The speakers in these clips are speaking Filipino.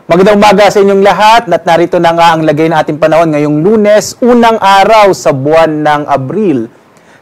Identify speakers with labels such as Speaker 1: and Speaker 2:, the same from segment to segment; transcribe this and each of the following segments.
Speaker 1: Magandang umaga sa inyong lahat at narito na nga ang lagay ng ating panahon ngayong Lunes, unang araw sa buwan ng Abril.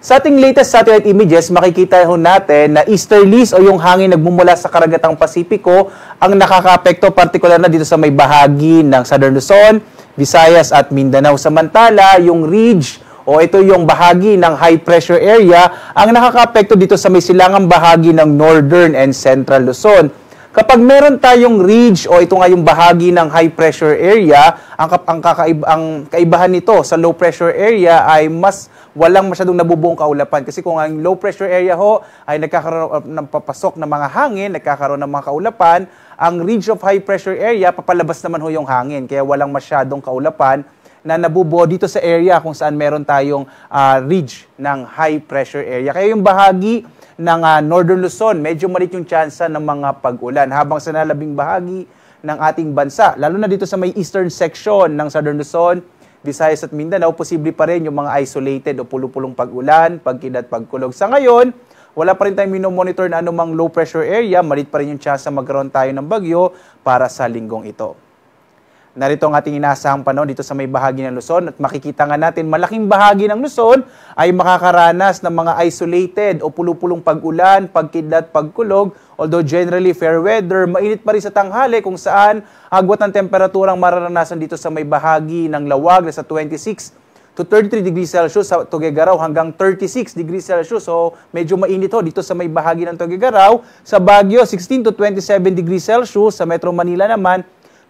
Speaker 1: Sa ating latest satellite images, makikita ho natin na easterlies o yung hangin nagmumula sa karagatang Pasipiko ang nakakaapekto partikular na dito sa may bahagi ng Southern Luzon, Visayas at Mindanao. Samantala, yung ridge o ito yung bahagi ng high pressure area ang nakakaapekto dito sa may silangang bahagi ng Northern and Central Luzon. Kapag meron tayong ridge o ito nga yung bahagi ng high pressure area, ang kaibahan nito sa low pressure area ay mas walang masyadong nabubuong kaulapan. Kasi kung ang low pressure area ho ay nagkakaroon ng papasok ng mga hangin, nagkakaroon ng mga kaulapan, ang ridge of high pressure area, papalabas naman ho yung hangin. Kaya walang masyadong kaulapan na nabubuo dito sa area kung saan meron tayong ridge ng high pressure area. Kaya yung bahagi ng Northern Luzon, medyo maliit yung tsansa ng mga pag-ulan. Habang sa nalabing bahagi ng ating bansa, lalo na dito sa may eastern section ng Southern Luzon, Visayas at Mindanao, posible pa rin yung mga isolated o pulupulong pag-ulan, pagkidlat, pagkulog. Sa ngayon, wala pa rin tayong minomonitor na anumang low pressure area, maliit pa rin yung tsansa magkaroon tayo ng bagyo para sa linggong ito. Narito ang ating inaasahang panahon dito sa may bahagi ng Luzon at makikita nga natin malaking bahagi ng Luzon ay makakaranas ng mga isolated o pulupulong pag-ulan, pagkidlat, pagkulog. Although generally fair weather, mainit pa rin sa tanghali kung saan agwat ng temperaturang mararanasan dito sa may bahagi ng Lawag na sa 26 to 33 degrees Celsius, sa Tuguegarao hanggang 36 degrees Celsius. So medyo mainit ho dito sa may bahagi ng Tuguegarao. Sa Baguio, 16 to 27 degrees Celsius. Sa Metro Manila naman,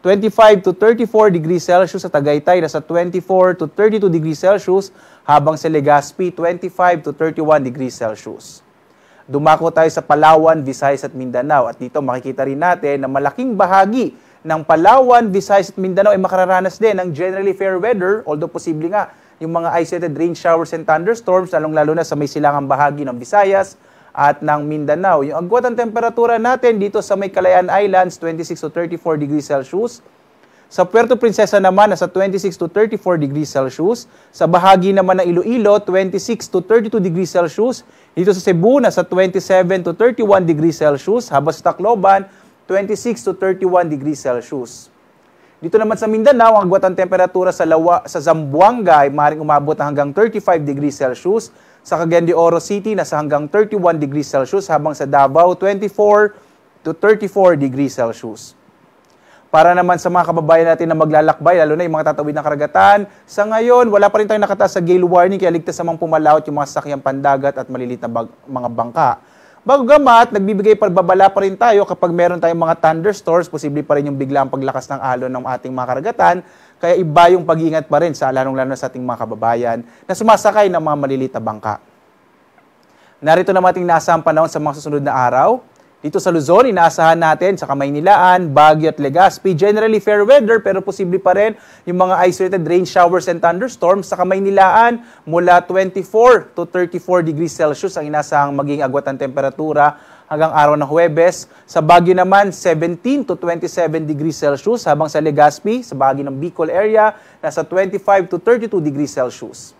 Speaker 1: 25 to 34 degrees Celsius. Sa Tagaytay, nasa 24 to 32 degrees Celsius, habang sa Legazpi, 25 to 31 degrees Celsius. Dumako tayo sa Palawan, Visayas at Mindanao. At dito makikita rin natin na malaking bahagi ng Palawan, Visayas at Mindanao ay makararanas din ng generally fair weather, although posible nga yung mga isolated rain showers and thunderstorms, lalong-lalo na sa may silangang bahagi ng Visayas at ng Mindanao. Yung agwat ng temperatura natin dito sa may Kalayaan Islands, 26 to 34 degrees Celsius. Sa Puerto Princesa naman, nasa 26 to 34 degrees Celsius. Sa bahagi naman ng Iloilo, 26 to 32 degrees Celsius. Dito sa Cebu, nasa 27 to 31 degrees Celsius. Habang sa Tacloban, 26 to 31 degrees Celsius. Dito naman sa Mindanao, ang agwat ng temperatura sa Zamboanga ay maaaring umabot hanggang 35 degrees Celsius. Sa Cagayan de Oro City, nasa hanggang 31 degrees Celsius, habang sa Davao, 24 to 34 degrees Celsius. Para naman sa mga kababayan natin na maglalakbay, lalo na yung mga tatawid ng karagatan, sa ngayon, wala pa rin tayong nakataas sa gale warning, kaya ligtas namang pumalaot yung mga sasakyang pandagat at malilit na mga bangka. Bagamat, nagbibigay pagbabala pa rin tayo kapag meron tayong mga thunderstorms, posible pa rin yung biglang paglakas ng alon ng ating mga karagatan, kaya iba yung pag-iingat pa rin sa lalong-lalo sa ating mga kababayan na sumasakay ng mga maliliit na bangka. Narito naman ating nasa ang panahon sa mga susunod na araw. Dito sa Luzon, inaasahan natin sa Kamaynilaan, Baguio at Legazpi, generally fair weather pero posible pa rin yung mga isolated rain showers and thunderstorms. Sa Kamaynilaan, mula 24 to 34 degrees Celsius ang inaasahang maging agwat ng temperatura hanggang araw ng Huwebes. Sa Baguio naman, 17 to 27 degrees Celsius, habang sa Legazpi, sa bahagi ng Bicol area, nasa 25 to 32 degrees Celsius.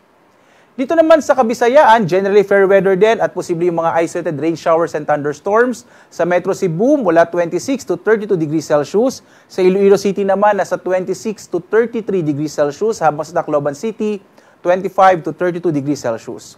Speaker 1: Dito naman sa Kabisayaan, generally fair weather din at posible yung mga isolated rain showers and thunderstorms. Sa Metro Cebu, mula 26 to 32 degrees Celsius. Sa Iloilo City naman, nasa 26 to 33 degrees Celsius, habang sa Tacloban City, 25 to 32 degrees Celsius.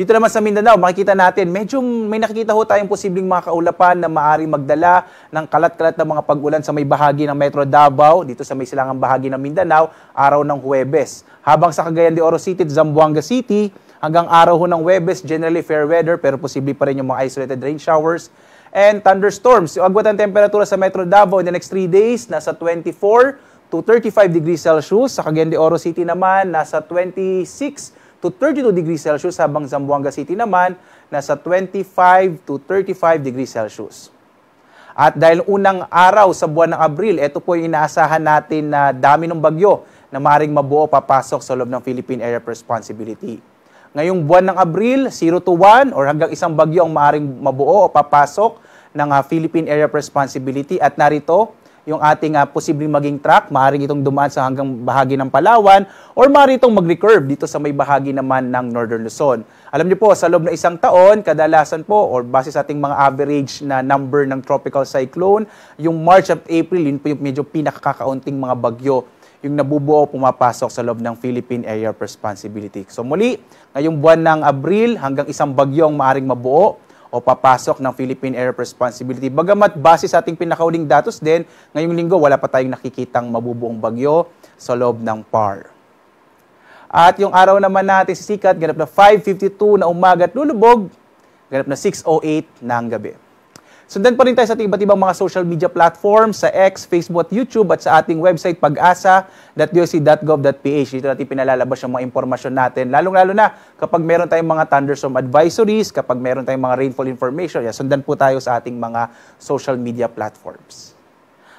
Speaker 1: Dito naman sa Mindanao, makikita natin, medyo may nakikita ho tayong posibleng mga kaulapan na maaaring magdala ng kalat-kalat na mga pag-ulan sa may bahagi ng Metro Davao, dito sa may silangang bahagi ng Mindanao, araw ng Huwebes. Habang sa Cagayan de Oro City at Zamboanga City, hanggang araw ho ng Huwebes, generally fair weather, pero posible pa rin yung mga isolated rain showers and thunderstorms. Yung agwat ng temperatura sa Metro Davao in the next 3 days, nasa 24 to 35 degrees Celsius. Sa Cagayan de Oro City naman, nasa 26 to 32 degrees Celsius, habang Zamboanga City naman, nasa 25 to 35 degrees Celsius. At dahil unang araw sa buwan ng Abril, ito po yung inaasahan natin na dami ng bagyo na maaaring mabuo papasok sa loob ng Philippine Area of Responsibility. Ngayong buwan ng Abril, 0 to 1 or hanggang isang bagyo ang maaaring mabuo o papasok ng Philippine Area of Responsibility. At narito, yung ating posibleng maging track, maaaring itong dumaan sa hanggang bahagi ng Palawan or maaaring itong mag-recurve dito sa may bahagi naman ng Northern Luzon. Alam niyo po, sa loob ng isang taon, kadalasan po or base sa ating mga average na number ng tropical cyclone, yung March at April, yun po yung medyo pinakakaunting mga bagyo yung nabubuo pumapasok sa loob ng Philippine Area of Responsibility. So muli, ngayong buwan ng Abril, hanggang isang bagyo ang maaaring mabuo o papasok ng Philippine Area of Responsibility. Bagamat base sa ating pinakauling datos din, ngayong linggo wala pa tayong nakikitang mabubuong bagyo sa loob ng PAR. At yung araw naman natin sisikat, ganap na 5:52 na umaga at lulubog, ganap na 6:08 ng gabi. Sundan pa rin tayo sa ating iba't ibang mga social media platforms sa X, Facebook at YouTube at sa ating website pag-asa.doc.gov.ph. Dito natin pinalalabas yung mga impormasyon natin. Lalong-lalo na kapag meron tayong mga thunderstorm advisories, kapag meron tayong mga rainfall information, sundan po tayo sa ating mga social media platforms.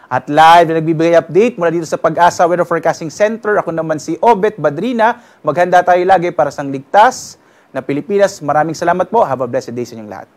Speaker 1: At live na nagbibigay update mula dito sa Pag-asa Weather Forecasting Center. Ako naman si Obet Badrina. Maghanda tayo lagi para sa ligtas na Pilipinas. Maraming salamat po. Have a blessed day sa inyong lahat.